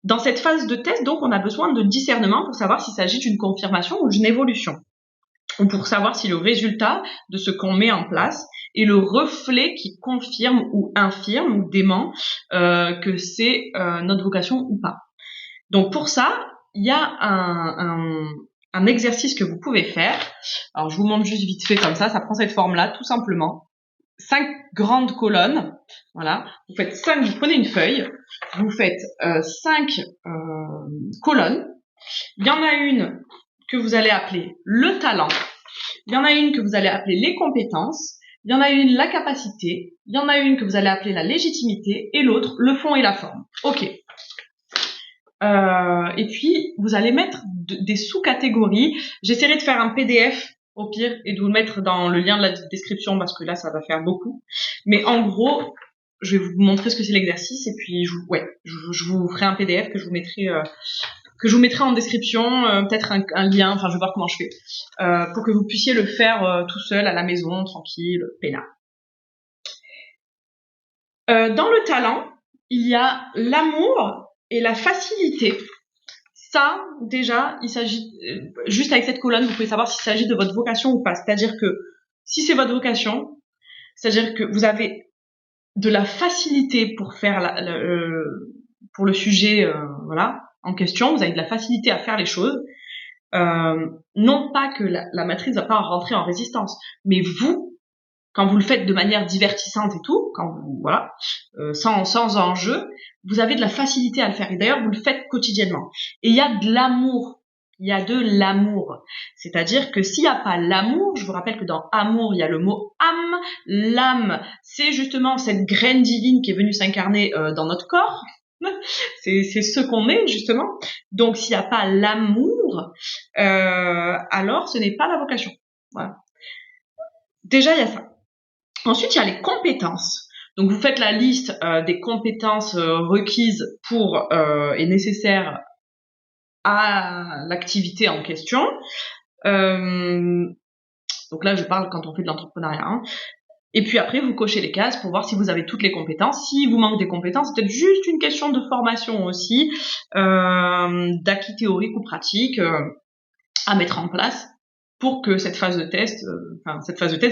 Dans cette phase de test, donc, on a besoin de discernement pour savoir s'il s'agit d'une confirmation ou d'une évolution. Ou pour savoir si le résultat de ce qu'on met en place est le reflet qui confirme ou infirme ou dément que c'est notre vocation ou pas. Donc pour ça, il y a un exercice que vous pouvez faire. Alors je vous montre juste vite fait comme ça prend cette forme-là, tout simplement. 5 grandes colonnes, voilà. Vous prenez une feuille, vous faites 5 colonnes. Il y en a une que vous allez appeler le talent, il y en a une que vous allez appeler les compétences, il y en a une la capacité, il y en a une que vous allez appeler la légitimité et l'autre le fond et la forme. Ok. Et puis vous allez mettre des sous-catégories. J'essaierai de faire un PDF au pire et de vous le mettre dans le lien de la description parce que là ça va faire beaucoup. Mais en gros, je vais vous montrer ce que c'est l'exercice et puis je vous ferai un PDF que je vous mettrai en description, peut-être un lien, enfin je vais voir comment je fais, pour que vous puissiez le faire tout seul à la maison, tranquille, peinard. Dans le talent, il y a l'amour et la facilité. Ça, déjà, il s'agit, juste avec cette colonne, vous pouvez savoir s'il s'agit de votre vocation ou pas. C'est-à-dire que si c'est votre vocation, c'est-à-dire que vous avez de la facilité pour faire pour le sujet, voilà, en question, vous avez de la facilité à faire les choses. Non pas que la matrice va pas rentrer en résistance, mais vous, quand vous le faites de manière divertissante et tout, quand vous, voilà, sans enjeu, vous avez de la facilité à le faire. Et d'ailleurs, vous le faites quotidiennement. Et il y a de l'amour. Il y a de l'amour. C'est-à-dire que s'il n'y a pas l'amour, je vous rappelle que dans amour, il y a le mot âme. L'âme, c'est justement cette graine divine qui est venue s'incarner dans notre corps. C'est ce qu'on est, justement. Donc, s'il n'y a pas l'amour, alors ce n'est pas la vocation. Voilà. Déjà, il y a ça. Ensuite, il y a les compétences. Donc, vous faites la liste des compétences requises pour et nécessaires à l'activité en question. Donc là, je parle quand on fait de l'entrepreneuriat. Hein. Et puis après, vous cochez les cases pour voir si vous avez toutes les compétences. Si vous manque des compétences, c'est peut-être juste une question de formation aussi, d'acquis théorique ou pratique à mettre en place pour que cette phase de test,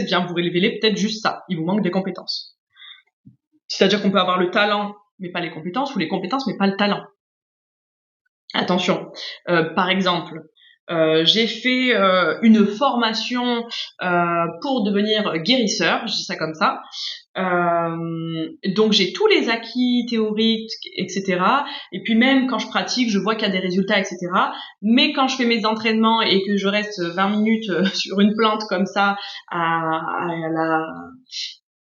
vient vous révéler peut-être juste ça. Il vous manque des compétences. C'est-à-dire qu'on peut avoir le talent, mais pas les compétences, ou les compétences, mais pas le talent. Attention. Par exemple, j'ai fait une formation pour devenir guérisseur, je dis ça comme ça. Donc j'ai tous les acquis théoriques, etc. Et puis même quand je pratique, je vois qu'il y a des résultats, etc. Mais quand je fais mes entraînements et que je reste 20 minutes sur une plante comme ça à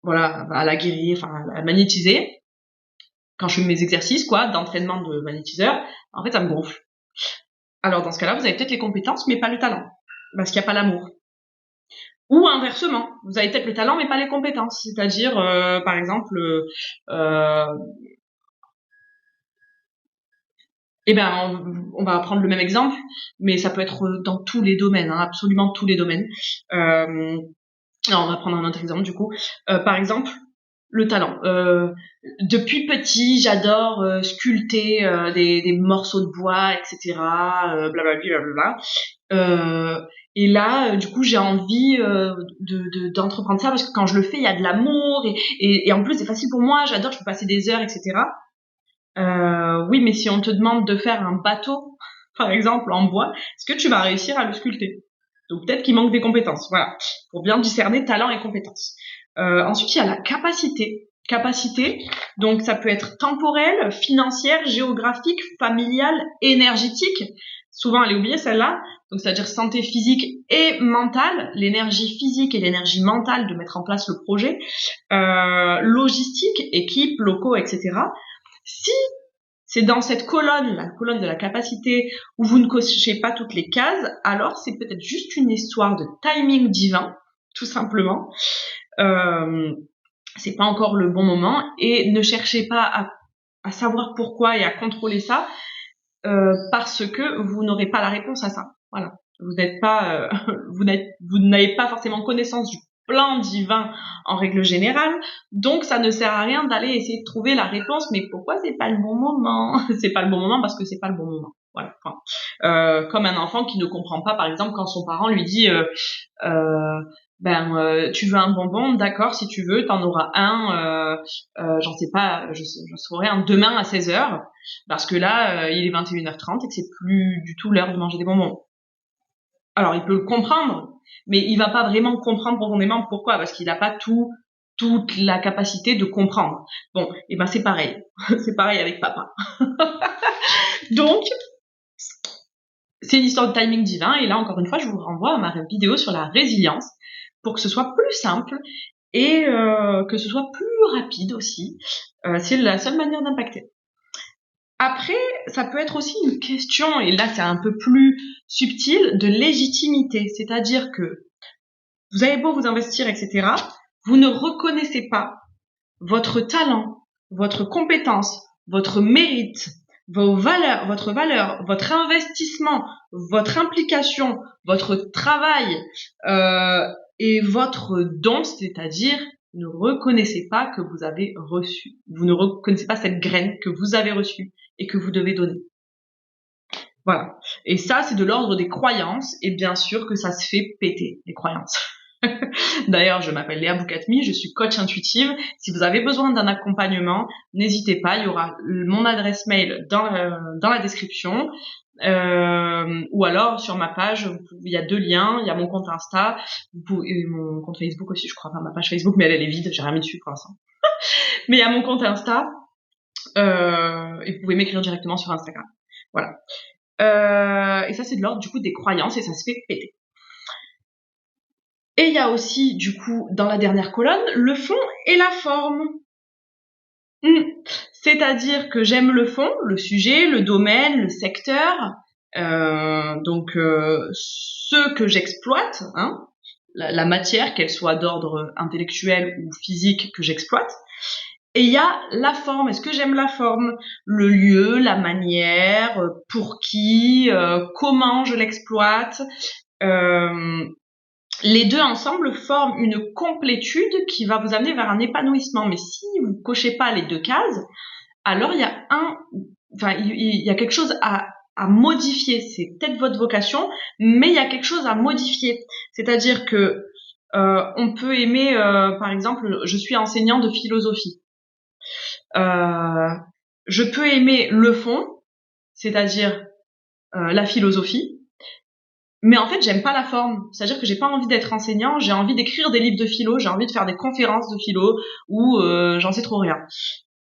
la guérir, enfin à la magnétiser, quand je fais mes exercices d'entraînement de magnétiseur, en fait ça me gonfle. Alors dans ce cas-là, vous avez peut-être les compétences mais pas le talent, parce qu'il n'y a pas l'amour. Ou inversement, vous avez peut-être le talent mais pas les compétences, c'est-à-dire par exemple on va prendre le même exemple, mais ça peut être dans tous les domaines, hein, absolument tous les domaines. Alors on va prendre un autre exemple du coup. Par exemple, le talent. Depuis petit, j'adore sculpter des morceaux de bois, etc. Blablabla. Et là, du coup, j'ai envie d'entreprendre ça parce que quand je le fais, il y a de l'amour et en plus c'est facile pour moi. J'adore, je peux passer des heures, etc. Oui, mais si on te demande de faire un bateau, par exemple en bois, est-ce que tu vas réussir à le sculpter? Donc peut-être qu'il manque des compétences. Voilà, pour bien discerner talent et compétences. Ensuite, il y a la capacité. Capacité, donc ça peut être temporelle, financière, géographique, familiale, énergétique. Souvent, elle est oubliée celle-là. Donc, c'est-à-dire santé physique et mentale, l'énergie physique et l'énergie mentale de mettre en place le projet. Logistique, équipe, locaux, etc. Si c'est dans cette colonne, la colonne de la capacité, où vous ne cochez pas toutes les cases, alors c'est peut-être juste une histoire de timing divin, tout simplement. C'est pas encore le bon moment et ne cherchez pas à savoir pourquoi et à contrôler ça parce que vous n'aurez pas la réponse à ça. Voilà, vous n'êtes pas, vous n'avez pas forcément connaissance du plan divin en règle générale, donc ça ne sert à rien d'aller essayer de trouver la réponse. Mais pourquoi c'est pas le bon moment? C'est pas le bon moment parce que c'est pas le bon moment. Voilà. Enfin, comme un enfant qui ne comprend pas, par exemple, quand son parent lui dit tu veux un bonbon, d'accord, si tu veux, t'en auras un, j'en sais pas, je saurai un demain à 16h, parce que là, il est 21h30 et que c'est plus du tout l'heure de manger des bonbons. Alors, il peut le comprendre, mais il va pas vraiment comprendre profondément pourquoi, parce qu'il n'a pas toute la capacité de comprendre. Bon, et ben c'est pareil. C'est pareil avec papa. Donc, c'est une histoire de timing divin, et là, encore une fois, je vous renvoie à ma vidéo sur la résilience, pour que ce soit plus simple et que ce soit plus rapide aussi. C'est la seule manière d'impacter. Après, ça peut être aussi une question, et là c'est un peu plus subtil, de légitimité. C'est-à-dire que vous avez beau vous investir, etc., vous ne reconnaissez pas votre talent, votre compétence, votre mérite, votre valeur, votre investissement, votre implication, votre travail et votre don, c'est-à-dire ne reconnaissez pas que vous avez reçu. Vous ne reconnaissez pas cette graine que vous avez reçue et que vous devez donner. Voilà. Et ça, c'est de l'ordre des croyances, et bien sûr que ça se fait péter, les croyances. D'ailleurs, je m'appelle Léa Boukatmi, je suis coach intuitive. Si vous avez besoin d'un accompagnement, n'hésitez pas, il y aura mon adresse mail dans la description. Ou alors sur ma page, il y a 2 liens, il y a mon compte Insta, et mon compte Facebook aussi, je crois, enfin ma page Facebook, mais elle est vide, j'ai rien mis dessus pour l'instant. Mais il y a mon compte Insta, et vous pouvez m'écrire directement sur Instagram. Voilà. Et ça, c'est de l'ordre du coup des croyances, et ça se fait péter. Et il y a aussi, du coup, dans la dernière colonne, le fond et la forme. C'est-à-dire que j'aime le fond, le sujet, le domaine, le secteur, donc ce que j'exploite, hein, la matière, qu'elle soit d'ordre intellectuel ou physique que j'exploite. Et il y a la forme. Est-ce que j'aime la forme? Le lieu, la manière, pour qui, comment je l'exploite. Les deux ensemble forment une complétude qui va vous amener vers un épanouissement. Mais si vous cochez pas les 2 cases, alors il y a quelque chose à modifier. C'est peut-être votre vocation, mais il y a quelque chose à modifier. C'est-à-dire que on peut aimer, par exemple, je suis enseignant de philosophie. Je peux aimer le fond, c'est-à-dire la philosophie, mais en fait, j'aime pas la forme. C'est-à-dire que j'ai pas envie d'être enseignant, j'ai envie d'écrire des livres de philo, j'ai envie de faire des conférences de philo, ou j'en sais trop rien.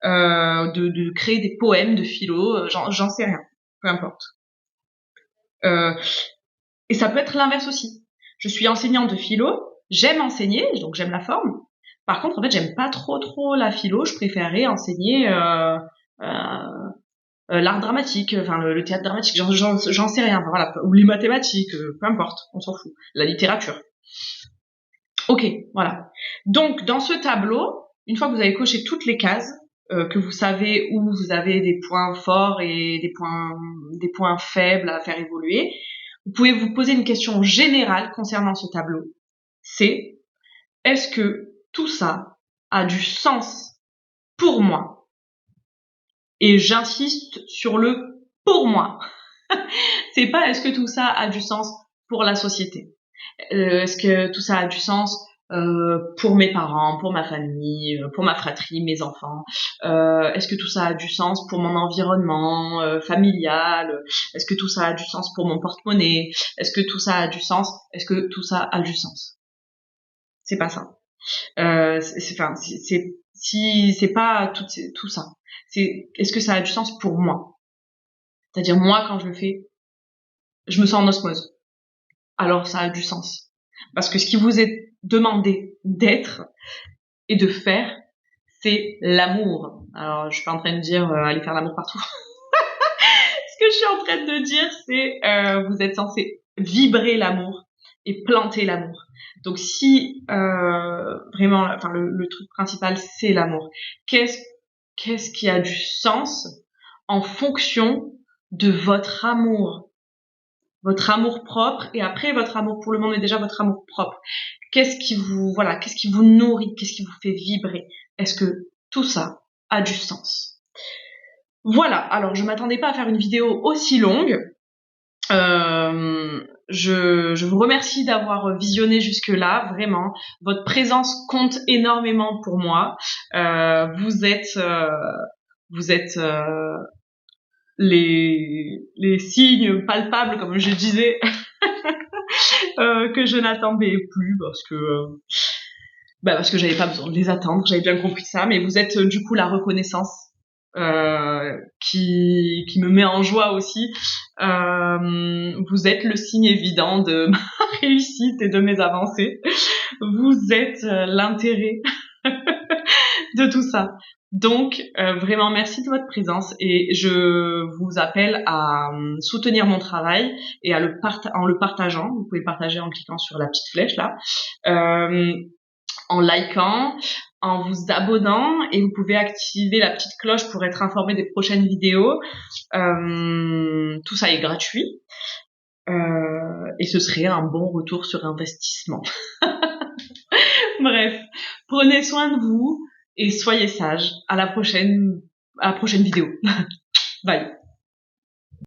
De créer des poèmes de philo, j'en sais rien. Peu importe. Et ça peut être l'inverse aussi. Je suis enseignante de philo, j'aime enseigner, donc j'aime la forme. Par contre, en fait, j'aime pas trop la philo, je préférerais enseigner l'art dramatique, enfin le théâtre dramatique, j'en sais rien, enfin, voilà, ou les mathématiques, peu importe, on s'en fout. La littérature. Ok, voilà. Donc dans ce tableau, une fois que vous avez coché toutes les cases, que vous savez où vous avez des points forts et des points faibles à faire évoluer, vous pouvez vous poser une question générale concernant ce tableau. C'est, est-ce que tout ça a du sens pour moi? Et j'insiste sur le pour moi. C'est pas est-ce que tout ça a du sens pour la société? Est-ce que tout ça a du sens pour mes parents, pour ma famille, pour ma fratrie, mes enfants? Est-ce que tout ça a du sens pour mon environnement familial? Est-ce que tout ça a du sens pour mon porte-monnaie? Est-ce que tout ça a du sens? Est-ce que tout ça a du sens? C'est pas ça. C'est pas tout ça. C'est est-ce que ça a du sens pour moi? C'est-à-dire moi quand je le fais, je me sens en osmose. Alors ça a du sens. Parce que ce qui vous est demandé d'être et de faire, c'est l'amour. Alors je suis pas en train de dire allez faire l'amour partout. Ce que je suis en train de dire, c'est vous êtes censé vibrer l'amour et planter l'amour. Donc si vraiment, enfin le truc principal, c'est l'amour. Qu'est-ce qui a du sens en fonction de votre amour propre, et après votre amour pour le monde, mais déjà votre amour propre. Qu'est-ce qui vous nourrit, qu'est-ce qui vous fait vibrer? Est-ce que tout ça a du sens? Voilà. Alors je m'attendais pas à faire une vidéo aussi longue. Je vous remercie d'avoir visionné jusque-là, vraiment. Votre présence compte énormément pour moi. Vous êtes les signes palpables, comme je disais, que je n'attendais plus parce que j'avais pas besoin de les attendre, j'avais bien compris ça, mais vous êtes du coup la reconnaissance qui me met en joie aussi. Vous êtes le signe évident de ma réussite et de mes avancées. Vous êtes l'intérêt de tout ça. Donc vraiment merci de votre présence, et je vous appelle à soutenir mon travail et en le partageant. Vous pouvez le partager en cliquant sur la petite flèche là, en likant, en vous abonnant, et vous pouvez activer la petite cloche pour être informé des prochaines vidéos. Tout ça est gratuit et ce serait un bon retour sur investissement. Bref, prenez soin de vous et soyez sages. À la prochaine vidéo. Bye.